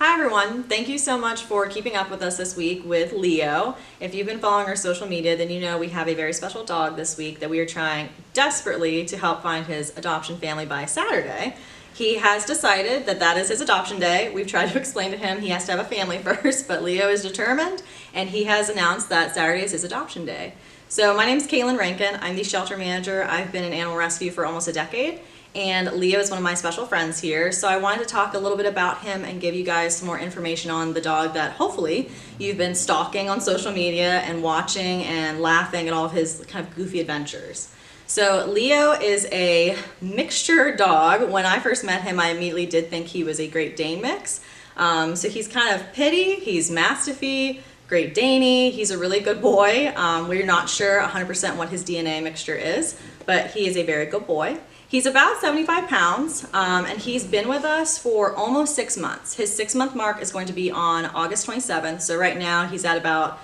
Hi everyone, thank you so much for keeping up with us this week with Leo. If you've been following our social media, then you know we have a very special dog this week that we are trying desperately to help find his adoption family by Saturday. He has decided that that is his adoption day. We've tried to explain to him he has to have a family first, but Leo is determined and he has announced that Saturday is his adoption day. So my name is Kaylin Rankin. I'm the shelter manager. I've been in animal rescue for almost a decade. And Leo is one of my special friends here, so I wanted to talk a little bit about him and give you guys some more information on the dog that hopefully you've been stalking on social media and watching and laughing at all of his kind of goofy adventures. So Leo is a mixture dog. When I first met him, I immediately did think he was a Great Dane mix. So he's kind of pitty, he's Mastiffy, Great Daney, he's a really good boy. We're not sure 100% what his DNA mixture is, but he is a very good boy. He's about 75 pounds, and he's been with us for almost 6 months. His 6-month mark is going to be on August 27th, so right now he's at about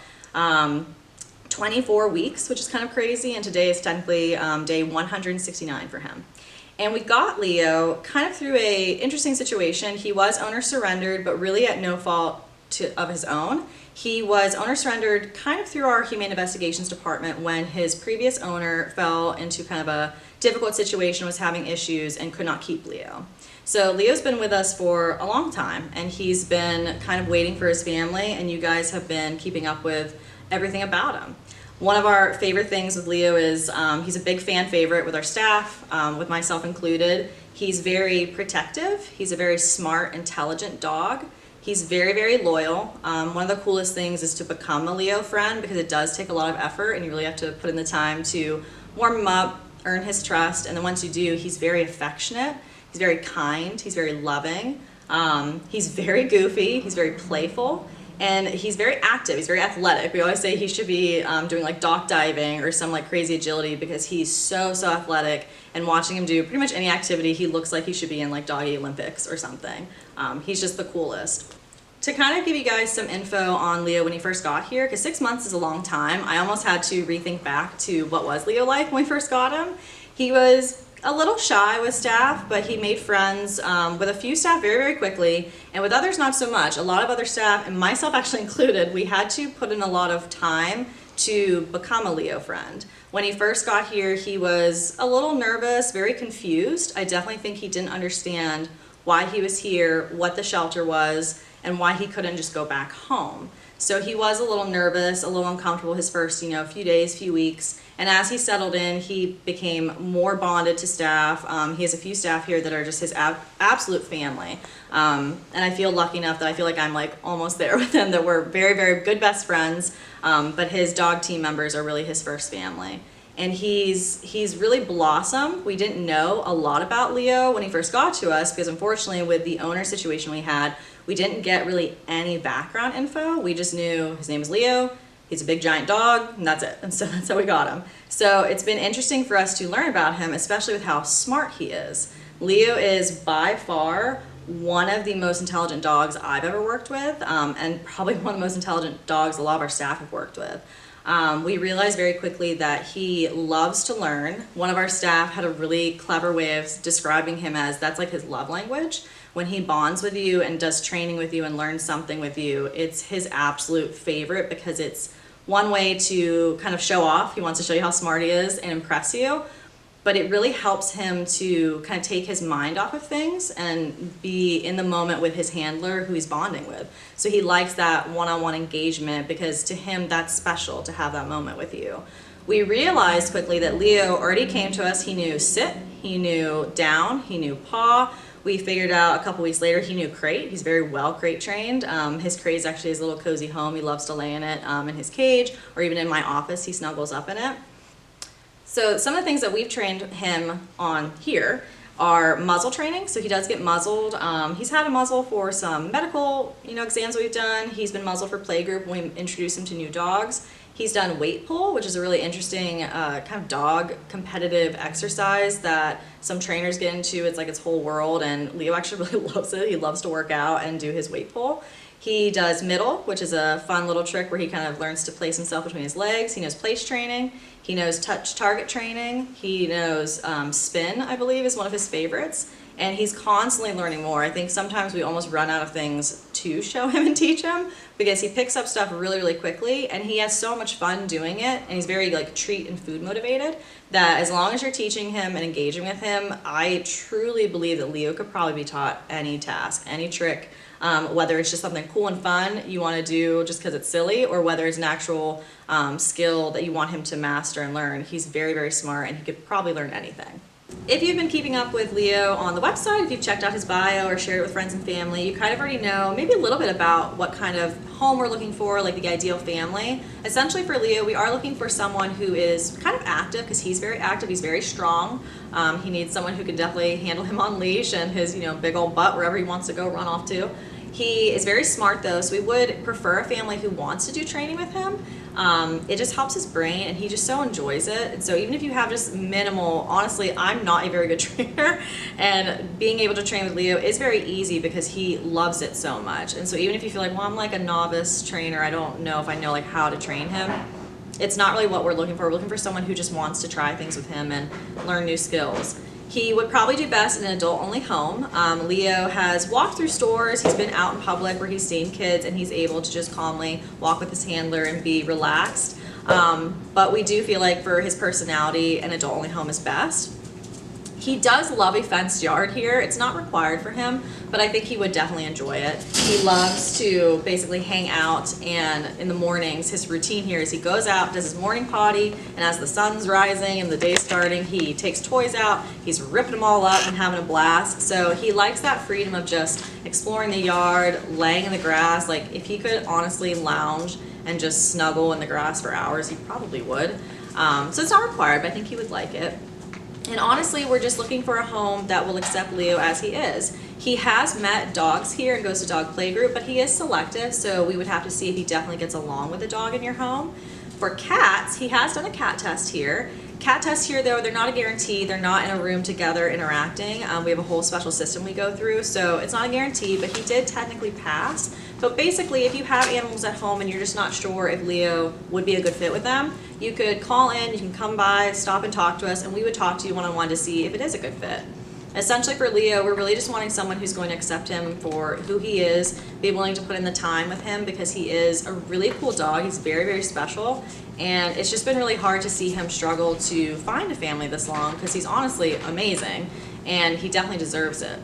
24 weeks, which is kind of crazy, and today is technically day 169 for him. And we got Leo kind of through a interesting situation. He was owner surrendered, but really at no fault of his own. He was owner surrendered kind of through our Humane Investigations department when his previous owner fell into kind of a difficult situation, was having issues, and could not keep Leo. So Leo's been with us for a long time, and he's been kind of waiting for his family, and you guys have been keeping up with everything about him. One of our favorite things with Leo is he's a big fan favorite with our staff, with myself included. He's very protective. He's a very smart, intelligent dog. He's very, very loyal. One of the coolest things is to become a Leo friend because it does take a lot of effort and you really have to put in the time to warm him up, earn his trust, and then once you do, he's very affectionate, he's very kind, he's very loving, he's very goofy, he's very playful, and he's very active, he's very athletic. We always say he should be doing like dock diving or some like crazy agility because he's so athletic, and watching him do pretty much any activity, he looks like he should be in like Doggy Olympics or something. He's just the coolest. To kind of give you guys some info on Leo when he first got here, because 6 months is a long time, I almost had to rethink back to what was Leo like when we first got him. He was a little shy with staff, but he made friends with a few staff very quickly, and with others not so much. A lot of other staff, and myself actually included, we had to put in a lot of time to become a Leo friend. When he first got here, he was a little nervous, very confused. I definitely think he didn't understand why he was here, what the shelter was, and why he couldn't just go back home. So he was a little nervous, a little uncomfortable his first, few days, few weeks. And as he settled in, he became more bonded to staff. He has a few staff here that are just his absolute family. And I feel lucky enough that I feel like I'm like almost there with him, that we're very good best friends. But his dog team members are really his first family. And he's really blossomed. We didn't know a lot about Leo when he first got to us because unfortunately with the owner situation we had, we didn't get really any background info. We just knew his name is Leo, he's a big giant dog, and that's it. And so that's how we got him. So it's been interesting for us to learn about him, especially with how smart he is. Leo is by far one of the most intelligent dogs I've ever worked with, and probably one of the most intelligent dogs a lot of our staff have worked with. We realized very quickly that he loves to learn. One of our staff had a really clever way of describing him as that's like his love language. When he bonds with you and does training with you and learns something with you, it's his absolute favorite because it's one way to kind of show off. He wants to show you how smart he is and impress you, but it really helps him to kind of take his mind off of things and be in the moment with his handler who he's bonding with. So he likes that one-on-one engagement because to him that's special to have that moment with you. We realized quickly that Leo already came to us. He knew sit, he knew down, he knew paw. We figured out a couple weeks later he knew crate. He's very well crate trained. His crate is actually his little cozy home. He loves to lay in it in his cage, or even in my office he snuggles up in it. So some of the things that we've trained him on here are muzzle training. So he does get muzzled. He's had a muzzle for some medical exams we've done. He's been muzzled for playgroup when we introduce him to new dogs. He's done weight pull, which is a really interesting kind of dog competitive exercise that some trainers get into. It's like its whole world, and Leo actually really loves it. He loves to work out and do his weight pull. He does middle, which is a fun little trick where he kind of learns to place himself between his legs. He knows place training. He knows touch target training. He knows spin, I believe, is one of his favorites. And he's constantly learning more. I think sometimes we almost run out of things to show him and teach him, because he picks up stuff really, really quickly, and he has so much fun doing it, and he's very like treat and food motivated, that as long as you're teaching him and engaging with him, I truly believe that Leo could probably be taught any task, any trick, whether it's just something cool and fun you want to do just because it's silly, or whether it's an actual skill that you want him to master and learn. He's very, very smart, and he could probably learn anything. If you've been keeping up with Leo on the website, if you've checked out his bio or shared it with friends and family, you kind of already know maybe a little bit about what kind of home we're looking for, like the ideal family. Essentially for Leo, we are looking for someone who is kind of active, because he's very active, he's very strong. He needs someone who can definitely handle him on leash and his, you know, big old butt wherever he wants to go run off to. He is very smart though, so we would prefer a family who wants to do training with him. It just helps his brain, and he just so enjoys it. And so even if you have just minimal, honestly, I'm not a very good trainer, and being able to train with Leo is very easy because he loves it so much. And so even if you feel like, well, I'm like a novice trainer, I don't know if I know like how to train him, it's not really what we're looking for. We're looking for someone who just wants to try things with him and learn new skills. He would probably do best in an adult-only home. Leo has walked through stores, he's been out in public where he's seen kids, and he's able to just calmly walk with his handler and be relaxed. But we do feel like for his personality, an adult-only home is best. He does love a fenced yard here. It's not required for him, but I think he would definitely enjoy it. He loves to basically hang out, and in the mornings, his routine here is he goes out, does his morning potty, and as the sun's rising and the day's starting, he takes toys out, he's ripping them all up and having a blast. So he likes that freedom of just exploring the yard, laying in the grass. Like if he could honestly lounge and just snuggle in the grass for hours, he probably would. So it's not required, but I think he would like it. And honestly, we're just looking for a home that will accept Leo as he is. He has met dogs here and goes to dog play group, but he is selective, so we would have to see if he definitely gets along with a dog in your home. For cats, he has done a cat test here. Cat tests here, though, they're not a guarantee. They're not in a room together interacting. We have a whole special system we go through, so it's not a guarantee, but he did technically pass. But basically, if you have animals at home and you're just not sure if Leo would be a good fit with them, you could call in, you can come by, stop and talk to us, and we would talk to you one-on-one to see if it is a good fit. Essentially for Leo, we're really just wanting someone who's going to accept him for who he is, be willing to put in the time with him, because he is a really cool dog. He's very, very special, and it's just been really hard to see him struggle to find a family this long, because he's honestly amazing, and he definitely deserves it.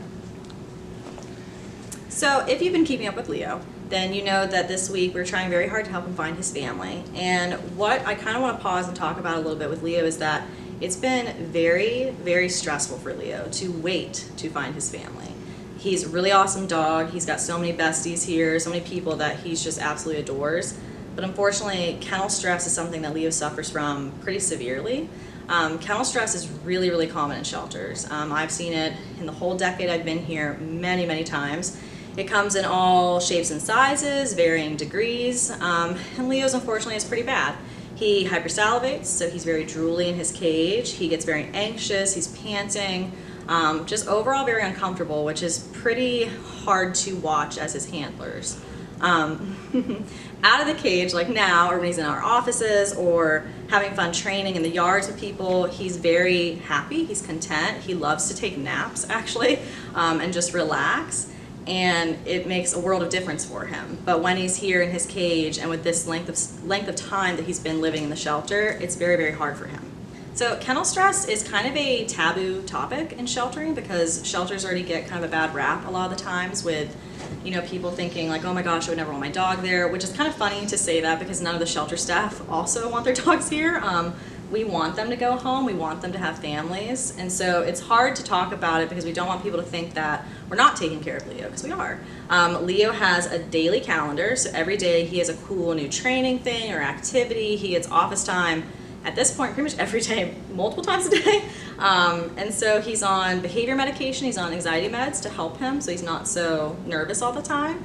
So if you've been keeping up with Leo, then you know that this week we're trying very hard to help him find his family. And what I kind of want to pause and talk about a little bit with Leo is that it's been very, very stressful for Leo to wait to find his family. He's a really awesome dog. He's got so many besties here, so many people that he's just absolutely adores. But unfortunately, kennel stress is something that Leo suffers from pretty severely. Kennel stress is really, really common in shelters. I've seen it in the whole decade I've been here many, many times. It comes in all shapes and sizes, varying degrees, and Leo's unfortunately is pretty bad. He hypersalivates, so he's very drooly in his cage. He gets very anxious, he's panting, just overall very uncomfortable, which is pretty hard to watch as his handlers. Out of the cage, like now, or when he's in our offices or having fun training in the yards with people, he's very happy, he's content, he loves to take naps actually, and just relax. And it makes a world of difference for him. But when he's here in his cage and with this length of time that he's been living in the shelter, it's very, very hard for him. So kennel stress is kind of a taboo topic in sheltering, because shelters already get kind of a bad rap a lot of the times with, you know, people thinking like, oh my gosh, I would never want my dog there, which is kind of funny to say that because none of the shelter staff also want their dogs here. We want them to go home, we want them to have families, and so it's hard to talk about it because we don't want people to think that we're not taking care of Leo, because we are. Leo has a daily calendar, so every day he has a cool new training thing or activity. He gets office time at this point pretty much every day, multiple times a day. And so he's on behavior medication, he's on anxiety meds to help him so he's not so nervous all the time.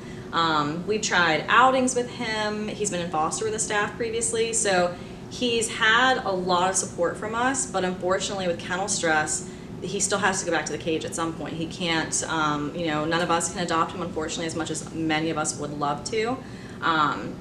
We've tried outings with him, he's been in foster with the staff previously, so he's had a lot of support from us, but unfortunately with kennel stress, he still has to go back to the cage at some point. He can't, you know, none of us can adopt him, unfortunately, as much as many of us would love to.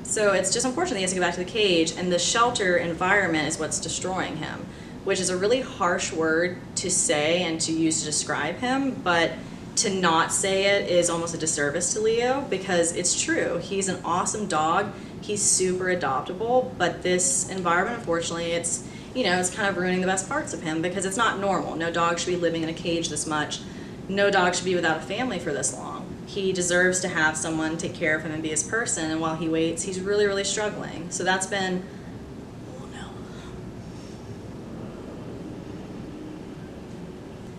So it's just unfortunate he has to go back to the cage, and the shelter environment is what's destroying him, which is a really harsh word to say and to use to describe him, but to not say it is almost a disservice to Leo, because it's true. He's an awesome dog. He's super adoptable, but this environment, unfortunately, it's, you know, it's kind of ruining the best parts of him, because it's not normal. No dog should be living in a cage this much. No dog should be without a family for this long. He deserves to have someone take care of him and be his person, and while he waits, he's really, really struggling. So that's been, oh no.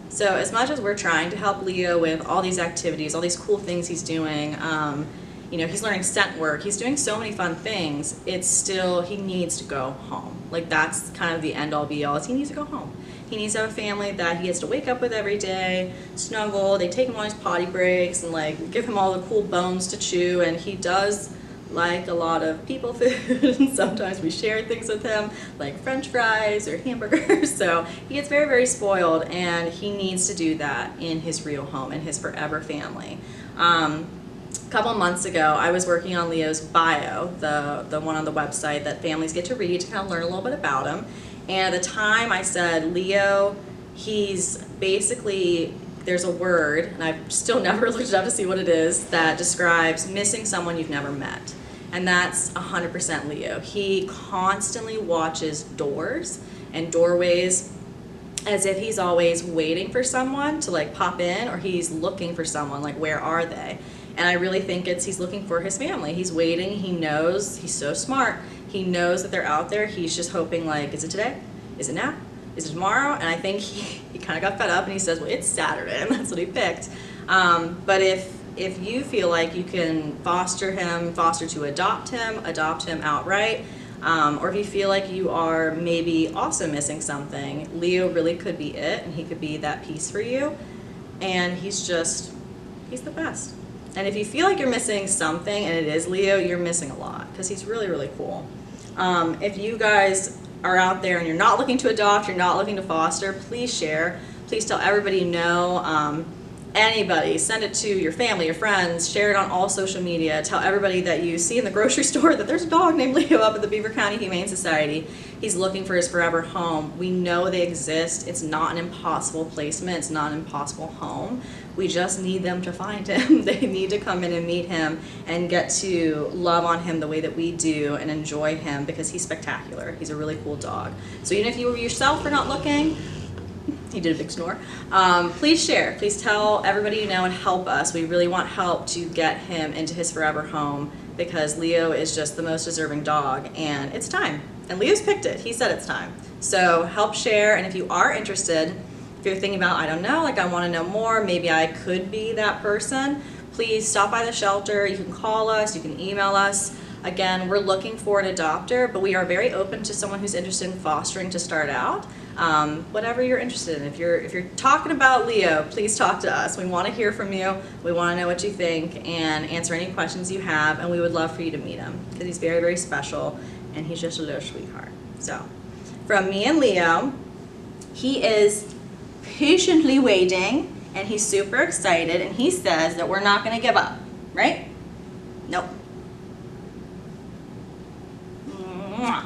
So as much as we're trying to help Leo with all these activities, all these cool things he's doing, you know, he's learning scent work, he's doing so many fun things, it's still, he needs to go home. Like, that's kind of the end all be all, is he needs to go home. He needs to have a family that he gets to wake up with every day, snuggle, they take him on his potty breaks, and like give him all the cool bones to chew, and he does like a lot of people food, and sometimes we share things with him, like French fries or hamburgers, so he gets very, very spoiled, and he needs to do that in his real home, in his forever family. A couple months ago, I was working on Leo's bio, the one on the website that families get to read to kind of learn a little bit about him. And at the time I said, Leo, he's basically, there's a word, and I've still never looked it up to see what it is, that describes missing someone you've never met. And that's 100% Leo. He constantly watches doors and doorways as if he's always waiting for someone to like pop in, or he's looking for someone, like where are they? And I really think he's looking for his family. He's waiting, he knows, he's so smart. He knows that they're out there. He's just hoping, like, is it today? Is it now? Is it tomorrow? And I think he kind of got fed up and he says, well, it's Saturday, and that's what he picked. But if you feel like you can foster to adopt him outright, or if you feel like you are maybe also missing something, Leo really could be it, and he could be that piece for you. And he's the best. And if you feel like you're missing something, and it is Leo, you're missing a lot, because he's really, really cool. If you guys are out there and you're not looking to adopt, you're not looking to foster, please share. Please tell everybody you know. Anybody, send it to your family, your friends, share it on all social media. Tell everybody that you see in the grocery store that there's a dog named Leo up at the Beaver County Humane Society. He's looking for his forever home. We know they exist. It's not an impossible placement. It's not an impossible home. We just need them to find him. They need to come in and meet him and get to love on him the way that we do and enjoy him, because he's spectacular. He's a really cool dog. So even if you yourself are not looking, he did a big snore, please share. Please tell everybody you know and help us. We really want help to get him into his forever home, because Leo is just the most deserving dog, and it's time. And Leo's picked it. He said it's time. So help share, and if you are interested, if you're thinking about, I don't know, like I want to know more, maybe I could be that person, please stop by the shelter. You can call us, you can email us. Again, we're looking for an adopter, but we are very open to someone who's interested in fostering to start out. Whatever you're interested in. If you're talking about Leo, please talk to us. We want to hear from you. We want to know what you think and answer any questions you have, and we would love for you to meet him, because he's very, very special, and he's just a little sweetheart. So, from me and Leo, he is patiently waiting, and he's super excited, and he says that we're not going to give up, right? Nope. Mwah.